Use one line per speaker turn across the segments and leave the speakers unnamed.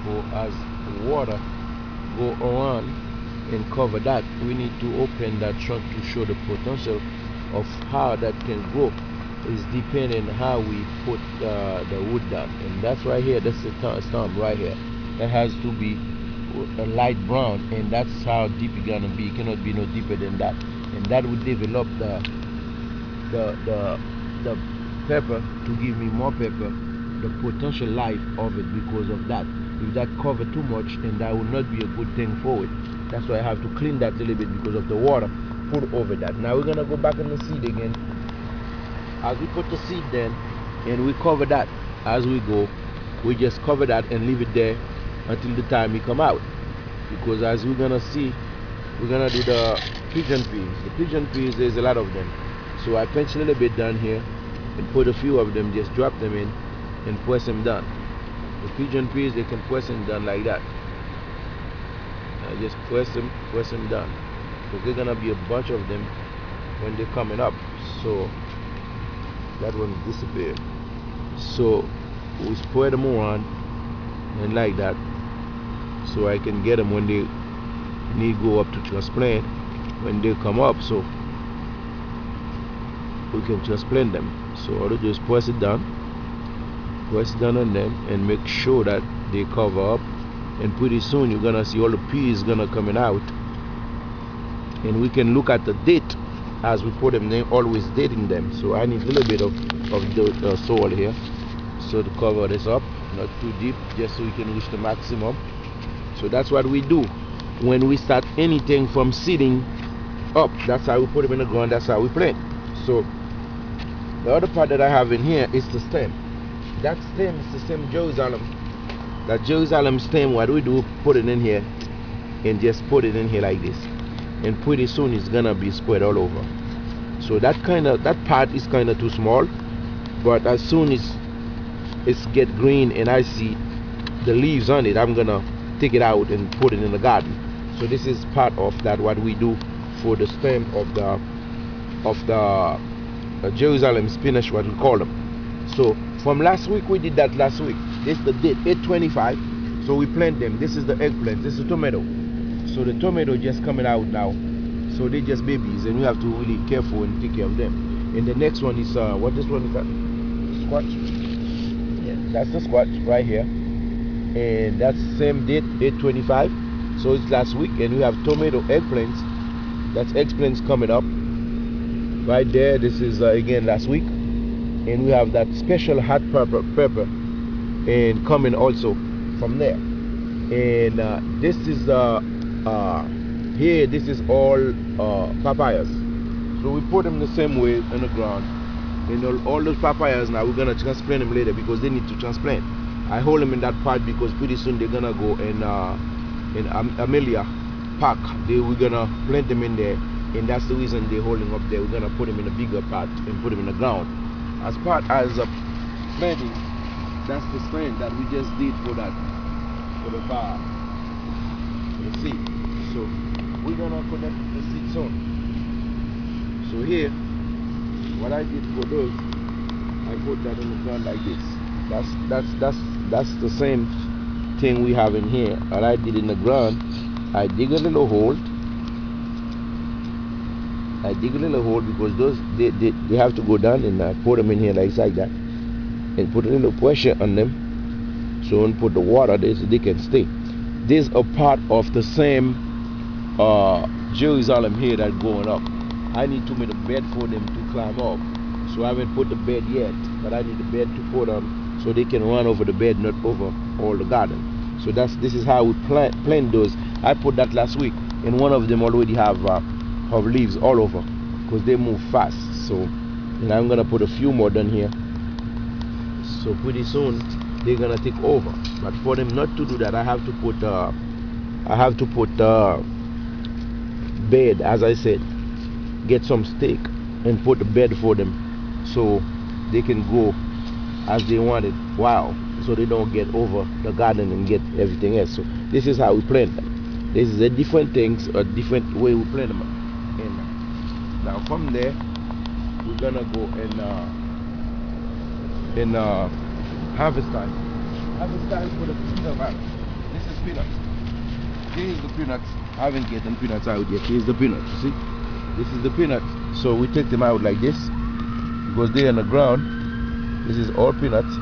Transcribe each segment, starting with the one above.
before, as water go around and cover that, we need to open that trunk to show the potential of how that can grow. Is depending how we put the wood down, and that's right here. That's the stump right here. That has to be a light brown, and that's how deep it's gonna be. It cannot be no deeper than that, and that would develop the pepper to give me more pepper, the potential life of it. Because of that, if that cover too much, and that will not be a good thing for it. That's why I have to clean that a little bit because of the water put over that. Now we're gonna go back in the seed again. As we put the seed then, and we cover that as we go, we just cover that and leave it there until the time we come out. Because as we're gonna see, we're gonna do the pigeon peas. The pigeon peas, there's a lot of them. So I pinch a little bit down here and put a few of them, just drop them in and press them down. The pigeon peas, they can press them down like that. I just press them down. Because there's gonna be a bunch of them when they're coming up. So that one disappeared. So we spread them around and like that, so I can get them when they need go up to transplant. When they come up, so we can transplant them. So all I do is press it down on them and make sure that they cover up, and pretty soon you're gonna see all the peas gonna coming out. And we can look at the date as we put them. They're always dating them, so I need a little bit of the soil here, so to cover this up, not too deep, just so we can reach the maximum. So that's what we do when we start anything from seeding up. That's how we put them in the ground, that's how we plant. So the other part that I have in here is the stem. That stem is the stem Jerusalem. That Jerusalem stem, what we do, put it in here and just put it in here like this, and pretty soon it's gonna be spread all over. So that part is kind of too small, but as soon as it's get green and I see the leaves on it, I'm gonna take it out and put it in the garden. So this is part of that, what we do for the stem of the Jerusalem spinach, what we call them. So from last week, we did that last week. This is the date, 8/25. So we plant them. This is the eggplant, this is the tomato. So the tomato just coming out now, so they're just babies, and we have to really careful and take care of them. And the next one is what this one is, that squash. Yeah, that's the squash right here, and that's the same date, 8/25. So it's last week. And we have tomato eggplants. That's eggplants coming up right there. This is again last week. And we have that special hot pepper and coming also from there. And this is here, this is all papayas. So we put them the same way in the ground. And all those papayas, now we're gonna transplant them later because they need to transplant. I hold them in that part because pretty soon they're gonna go in Amelia Park. We're gonna plant them in there, and that's the reason they're holding up there. We're gonna put them in a bigger pot and put them in the ground. As part as planting, that's the strand that we just did for the seed. So we're gonna connect the seed soon. So here, what I did for those, I put that in the ground like this. That's the same thing we have in here. What I did in the ground, I dig a little hole. Because those they have to go down, and I put them in here like that, and put a little pressure on them. So when put the water there, so they can stay. These are part of the same Jerusalem here that going up. I need to make a bed for them to climb up. So I haven't put the bed yet, but I need the bed to put on so they can run over the bed, not over all the garden. So this is how we plant those. I put that last week, and one of them already have leaves all over because they move fast. So, and I'm gonna put a few more down here. So pretty soon they're gonna take over. But for them not to do that, I have to put bed, as I said, get some stake and put a bed for them so they can go as they want it. Wow. So they don't get over the garden and get everything else. So this is how we plant them. This is a different things, a different way we plant them. And now from there we're gonna go and harvest time. Harvest time for the peas are out. peanuts. Here is the peanuts. I haven't gotten peanuts out yet. Here's the peanuts. See? This is the peanuts. So we take them out like this because they're on the ground. This is all peanuts.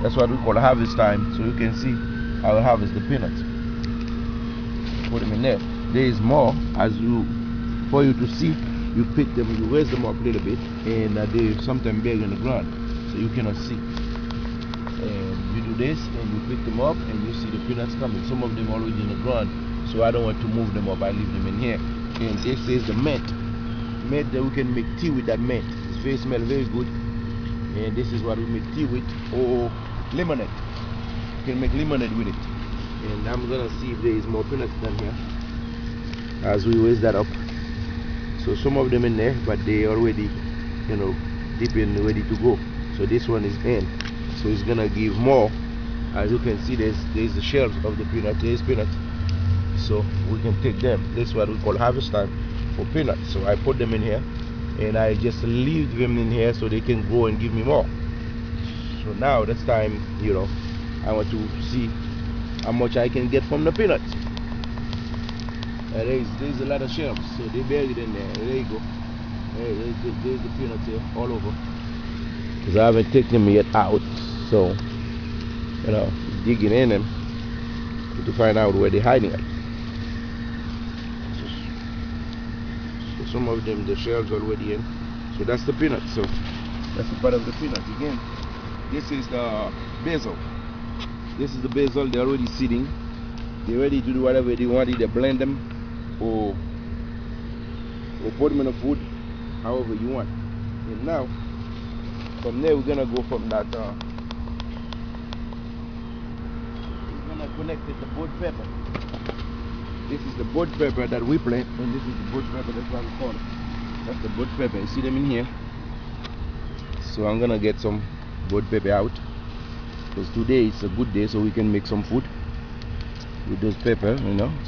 That's what we call harvest time. So you can see how I harvest the peanuts. Put them in there. There is more for you to see. You pick them, you raise them up a little bit, and they sometimes big in the ground, so you cannot see. And you do this, and you pick them up, and you see the peanuts coming. Some of them already in the ground, so I don't want to move them up. I leave them in here. And this is the mint that we can make tea with. That mint, it smells very good. And this is what we make tea with, or lemonade. You can make lemonade with it. And I'm gonna see if there is more peanuts down here as we raise that up. So some of them in there, but they already, deep and ready to go. So this one is in, so it's gonna give more. As you can see, there's the shells of the peanut. There's peanuts, so we can take them. This is what we call harvest time for peanuts. So I put them in here, and I just leave them in here so they can grow and give me more. So now this time, I want to see how much I can get from the peanuts. There's a lot of shells, so they buried in there. There you go. There's the peanuts here all over. Because I haven't taken them yet out, so digging in them to find out where they're hiding at. So some of them, the shells already in. So that's the peanuts. So that's the part of the peanuts. Again, this is the basil. This is the basil. They're already sitting. They're ready to do whatever they want. Either blend them or put them in the food, however you want. And now, from there, we're gonna go from that. We're gonna connect it to board pepper. This is the board pepper that we plant, and this is the board pepper. That's what we call it. That's the board pepper. You see them in here. So I'm gonna get some board pepper out because today is a good day, so we can make some food with those pepper,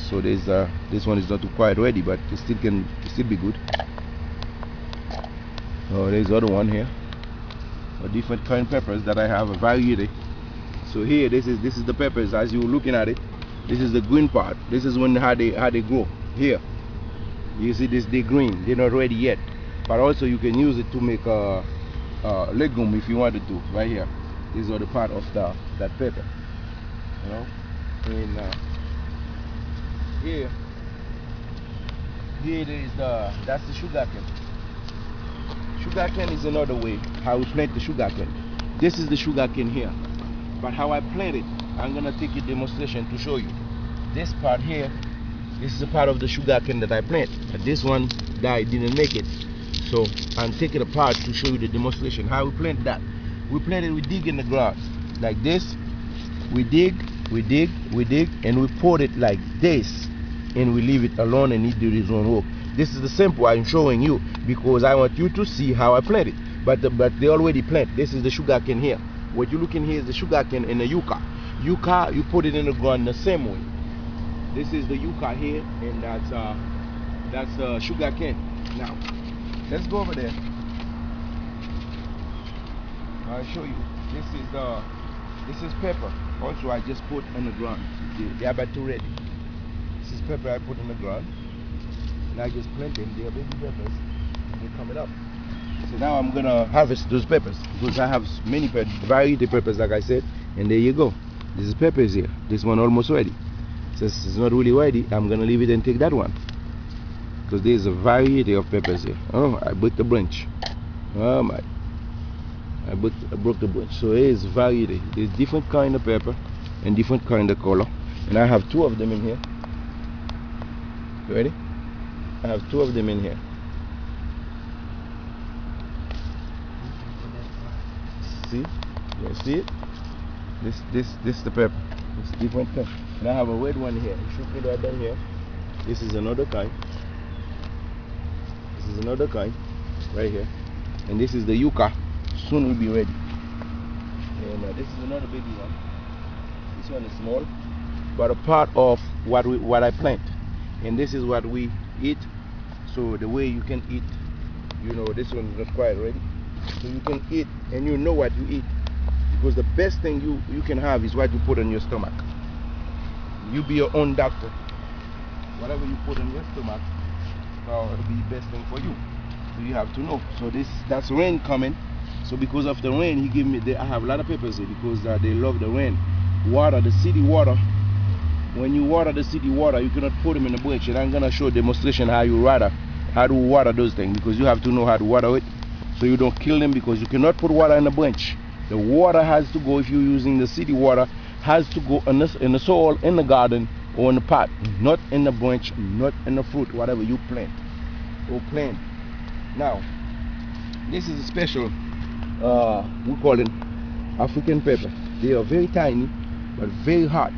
So there's this one is not quite ready, but it still can be good. Oh, there's other one here. A different kind of peppers that I have a variety. So here, this is the peppers as you're looking at it. This is the green part. This is how they grow. Here, you see this, they're green. They're not ready yet, but also you can use it to make a legume if you wanted to. Right here, these are the part of that pepper, And here that's the sugar cane. Sugar cane is another way how we plant the sugar cane. This is the sugar cane here, but how I plant it, I'm gonna take a demonstration to show you. This part here, this is a part of the sugar cane that I plant, but this one didn't make it, so I'm taking it apart to show you the demonstration how we plant that. We plant it, we dig in the ground like this. We dig, and we pour it like this, and we leave it alone, and it do its own work. This is the simple I'm showing you because I want you to see how I plant it. But they already plant. This is the sugar cane here. What you're looking here is the sugar cane and the yucca. Yucca, you put it in the ground the same way. This is the yucca here, and that's sugar cane. Now, let's go over there. I'll show you. This is pepper. Also, I just put on the ground. They are about to ready. This is pepper I put on the ground. And I just plant them. They are baby peppers. And they're coming up. So now I'm gonna harvest those peppers because I have many variety peppers, like I said. And there you go. This is peppers here. This one almost ready. Since it's not really ready, I'm gonna leave it and take that one because there's a variety of peppers here. Oh, I broke the branch. Oh my! I broke the branch. So here's variety. There's different kind of pepper and different kind of color, and I have two of them in here. You ready? I have two of them in here. See? You see it? This the pepper. It's different pepper. And I have a red one here. You should put that down here. This is another kind. This is another kind right here. And this is the yucca. Soon will be ready. And this is another baby one. This one is small, but a part of what I plant. And this is what we eat. So the way you can eat, this one is not quite ready. So you can eat, and you know what you eat, because the best thing you can have is what you put on your stomach. You be your own doctor. Whatever you put in your stomach, it'll be the best thing for you. So you have to know. So that's rain coming. So because of the rain, he give me. I have a lot of peppers here because they love the rain. Water, the city water. When you water the city water, you cannot put them in the branch. And I'm gonna show a demonstration how to water those things, because you have to know how to water it, so you don't kill them, because you cannot put water in the branch. The water has to go, if you're using the city water, has to go in the soil, in the garden, or in the pot, not in the branch, not in the fruit, whatever you plant or plant. Now, this is a special, we call it African pepper. They are very tiny, but very hot,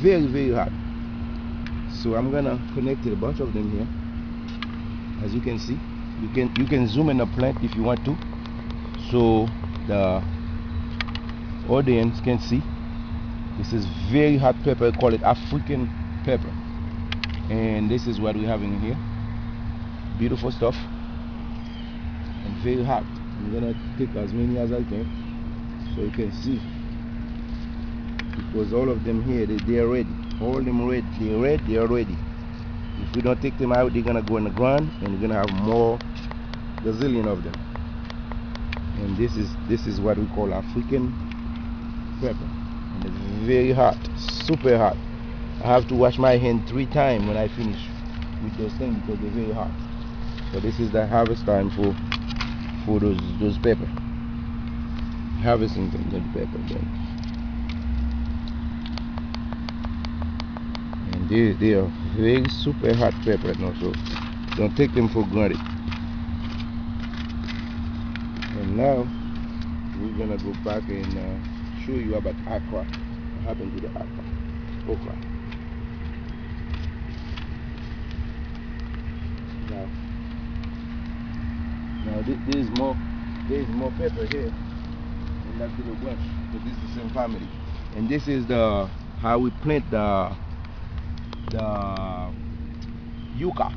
very, very hot. So I'm gonna connect a bunch of them here. As you can see, you can zoom in the plant if you want to, so the audience can see. This is very hot pepper, call it African pepper, and this is what we're having in here. Beautiful stuff and very hot. I'm gonna take as many as I can so you can see, because all of them here, they are ready. All of them red, they are ready. If we don't take them out, they're gonna go in the ground, and we're gonna have more, gazillion of them. And this is what we call African pepper, and it's very hot, super hot. I have to wash my hand 3 times when I finish with those things, because they're very hot. So this is the harvest time for those pepper. Harvesting them, the pepper then. And they are very super hot pepper now, so don't take them for granted. And now we're gonna go back and show you about okra. What happened to the okra? Now there's more pepper here in that little bunch, but this is the same family. And this is how we plant the yucca.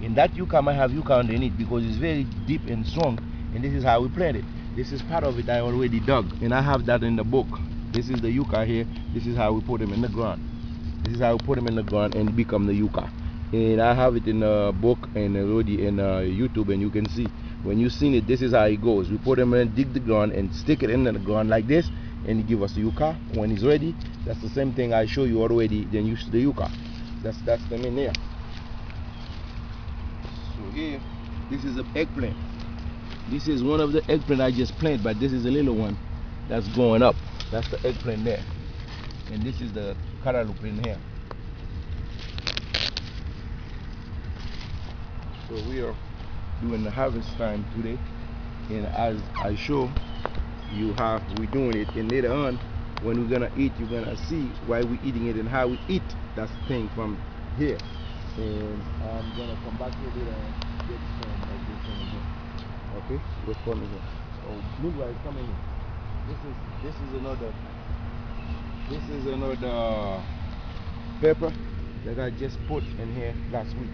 And that yucca might have yucca underneath because it's very deep and strong. And this is how we plant it. This is part of it I already dug, and I have that in the book. This is the yucca here. This is how we put them in the ground. This is how we put them in the ground and become the yucca. And I have it in a book and already in YouTube, and you can see when you seen it. This is how it goes. We put them in, dig the ground, and stick it in the ground like this, and it give us the yucca. When it's ready, that's the same thing I show you already. Then use the yucca. That's them in there. So here, this is an eggplant. This is one of the eggplant I just planted, but this is a little one that's going up. That's the eggplant there. And this is the cantaloupe in here. So we are doing the harvest time today, and as I show you how we're doing it, and later on when we're gonna eat, you're gonna see why we're eating it and how we eat that thing from here. And I'm gonna come back here later and get some of this thing here. Okay, what's coming here? Oh, meanwhile, coming in. This is another pepper that I just put in here last week.